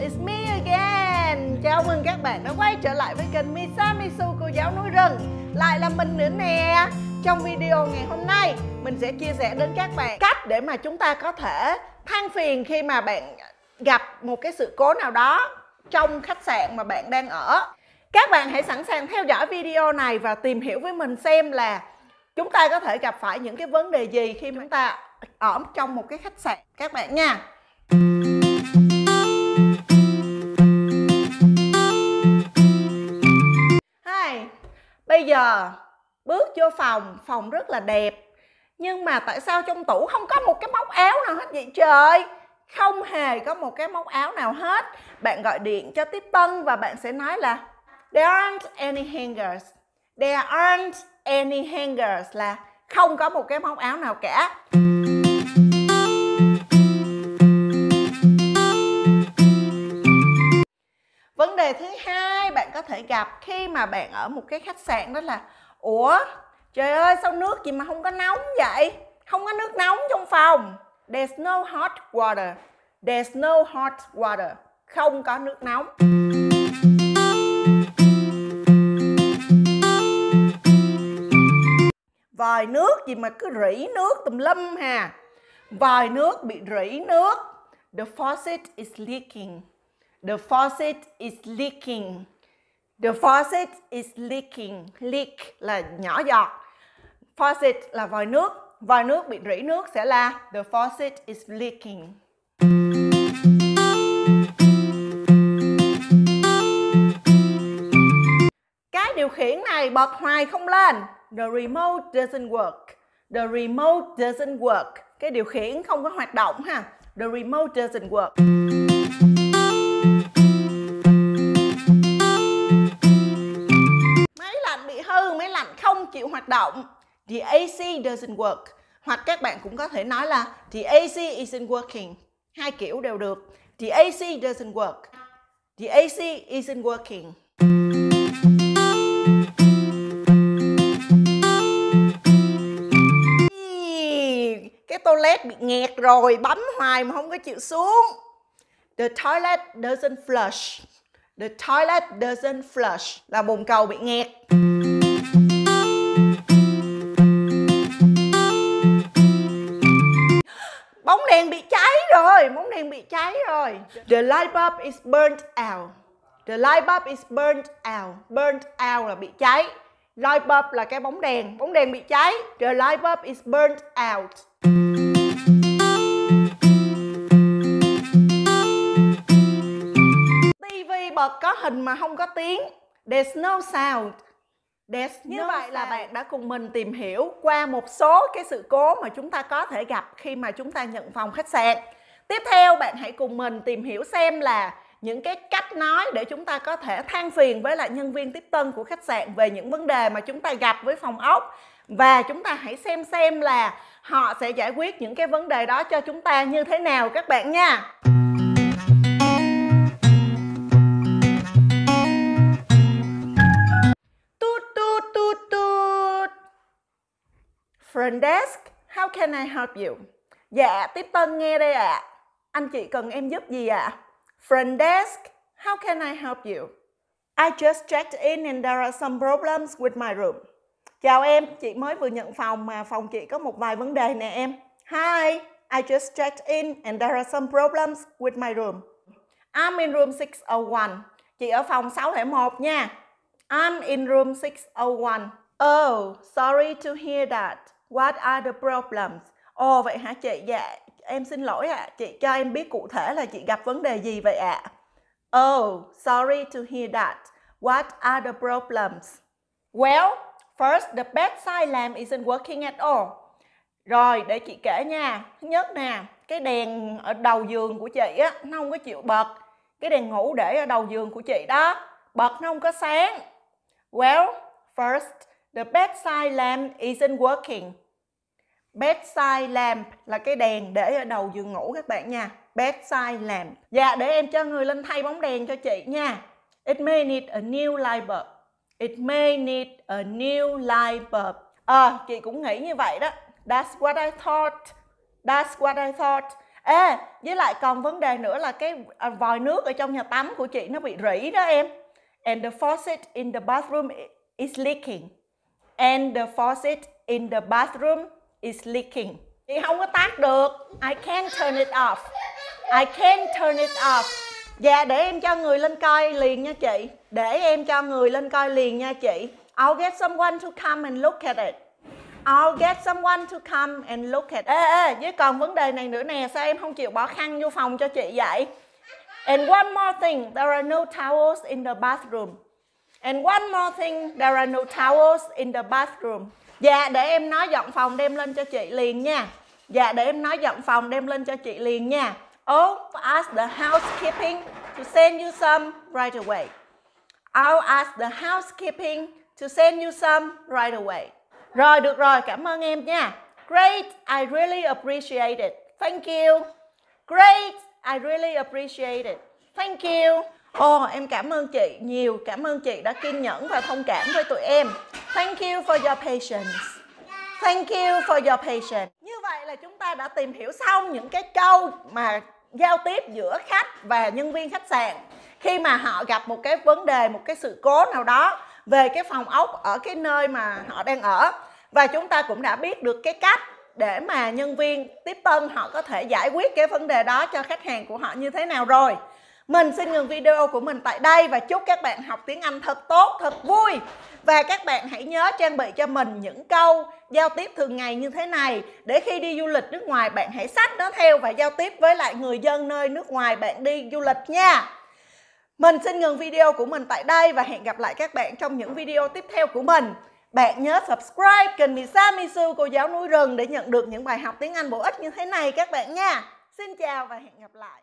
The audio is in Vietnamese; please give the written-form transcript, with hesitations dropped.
it's me again. Chào mừng các bạn đã quay trở lại với kênh Misa Misu cô giáo núi rừng. Lại là mình nữa nè. Trong video ngày hôm nay, mình sẽ chia sẻ đến các bạn cách để mà chúng ta có thể than phiền khi mà bạn gặp một cái sự cố nào đó trong khách sạn mà bạn đang ở. Các bạn hãy sẵn sàng theo dõi video này và tìm hiểu với mình xem là chúng ta có thể gặp phải những cái vấn đề gì khi chúng ta ở trong một cái khách sạn các bạn nha. Bây giờ bước vô phòng rất là đẹp. Nhưng mà tại sao trong tủ không có một cái móc áo nào hết vậy trời? Không hề có một cái móc áo nào hết. Bạn gọi điện cho tiếp tân và bạn sẽ nói là There aren't any hangers. There aren't any hangers là không có một cái móc áo nào cả. Vấn đề thứ hai bạn có thể gặp khi mà bạn ở một cái khách sạn đó là ủa, trời ơi sao nước gì mà không có nóng vậy? Không có nước nóng trong phòng. There's no hot water. There's no hot water. Không có nước nóng. Vòi nước gì mà cứ rỉ nước tùm lum hà. Vòi nước bị rỉ nước. The faucet is leaking. The faucet is leaking. The faucet is leaking. Leak là nhỏ giọt. Faucet là vòi nước. Vòi nước bị rỉ nước sẽ là the faucet is leaking. Cái điều khiển này bật hoài không lên. The remote doesn't work. The remote doesn't work. Cái điều khiển không có hoạt động ha. The remote doesn't work. Máy lạnh không chịu hoạt động. The AC doesn't work. Hoặc các bạn cũng có thể nói là the AC isn't working. Hai kiểu đều được. The AC doesn't work. The AC isn't working. Cái toilet bị nghẹt rồi, bấm hoài mà không có chịu xuống. The toilet doesn't flush. The toilet doesn't flush là bồn cầu bị nghẹt. Bóng đèn bị cháy rồi, bóng đèn bị cháy rồi. The light bulb is burnt out. The light bulb is burnt out. Burnt out là bị cháy. Light bulb là cái bóng đèn bị cháy. The light bulb is burnt out. TV bật có hình mà không có tiếng. There's no sound. Như vậy là bạn đã cùng mình tìm hiểu qua một số cái sự cố mà chúng ta có thể gặp khi mà chúng ta nhận phòng khách sạn. Tiếp theo bạn hãy cùng mình tìm hiểu xem là những cái cách nói để chúng ta có thể than phiền với lại nhân viên tiếp tân của khách sạn về những vấn đề mà chúng ta gặp với phòng ốc. Và chúng ta hãy xem là họ sẽ giải quyết những cái vấn đề đó cho chúng ta như thế nào các bạn nha. Front desk, how can I help you? Dạ, tiếp tân nghe đây ạ. Anh chị cần em giúp gì ạ? Front desk, how can I help you? I just checked in and there are some problems with my room. Chào em, chị mới vừa nhận phòng mà phòng chị có một vài vấn đề nè em. Hi, I just checked in and there are some problems with my room. I'm in room 601. Chị ở phòng 601 nha. I'm in room 601. Oh, sorry to hear that. What are the problems? Ồ vậy hả chị? Dạ, em xin lỗi ạ. Chị cho em biết cụ thể là chị gặp vấn đề gì vậy ạ? Oh, sorry to hear that. What are the problems? Well, first, the bedside lamp isn't working at all. Rồi, để chị kể nha. Thứ nhất nè, cái đèn ở đầu giường của chị á, nó không có chịu bật. Cái đèn ngủ để ở đầu giường của chị đó, bật nó không có sáng. Well, first, the bedside lamp isn't working. Bedside lamp là cái đèn để ở đầu giường ngủ các bạn nha. Bedside lamp. Dạ, để em cho người lên thay bóng đèn cho chị nha. It may need a new light bulb. It may need a new light bulb. Chị cũng nghĩ như vậy đó. That's what I thought. That's what I thought. Với lại còn vấn đề nữa là cái vòi nước ở trong nhà tắm của chị nó bị rỉ đó em. And the faucet in the bathroom is leaking. And the faucet in the bathroom is leaking. Chị không có tắt được. I can't turn it off. I can't turn it off. Dạ, để em cho người lên coi liền nha chị. Để em cho người lên coi liền nha chị. I'll get someone to come and look at it. I'll get someone to come and look at it. Với còn vấn đề này nữa nè, sao em không chịu bỏ khăn vô phòng cho chị vậy? And one more thing, there are no towels in the bathroom. And one more thing, there are no towels in the bathroom. Dạ, để em nói dọn phòng đem lên cho chị liền nha. Dạ, để em nói dọn phòng đem lên cho chị liền nha. Oh, ask the housekeeping to send you some right away. I'll ask the housekeeping to send you some right away. Rồi, được rồi, cảm ơn em nha. Great, I really appreciate it. Thank you. Great, I really appreciate it. Thank you. Em cảm ơn chị nhiều. Cảm ơn chị đã kiên nhẫn và thông cảm với tụi em. Thank you for your patience. Thank you for your patience. Như vậy là chúng ta đã tìm hiểu xong những cái câu mà giao tiếp giữa khách và nhân viên khách sạn khi mà họ gặp một cái vấn đề, một cái sự cố nào đó về cái phòng ốc ở cái nơi mà họ đang ở. Và chúng ta cũng đã biết được cái cách để mà nhân viên tiếp tân họ có thể giải quyết cái vấn đề đó cho khách hàng của họ như thế nào rồi. Mình xin ngừng video của mình tại đây và chúc các bạn học tiếng Anh thật tốt, thật vui. Và các bạn hãy nhớ trang bị cho mình những câu giao tiếp thường ngày như thế này để khi đi du lịch nước ngoài bạn hãy xách nó theo và giao tiếp với lại người dân nơi nước ngoài bạn đi du lịch nha. Mình xin ngừng video của mình tại đây và hẹn gặp lại các bạn trong những video tiếp theo của mình. Bạn nhớ subscribe kênh Misa Misu cô giáo núi rừng để nhận được những bài học tiếng Anh bổ ích như thế này các bạn nha. Xin chào và hẹn gặp lại.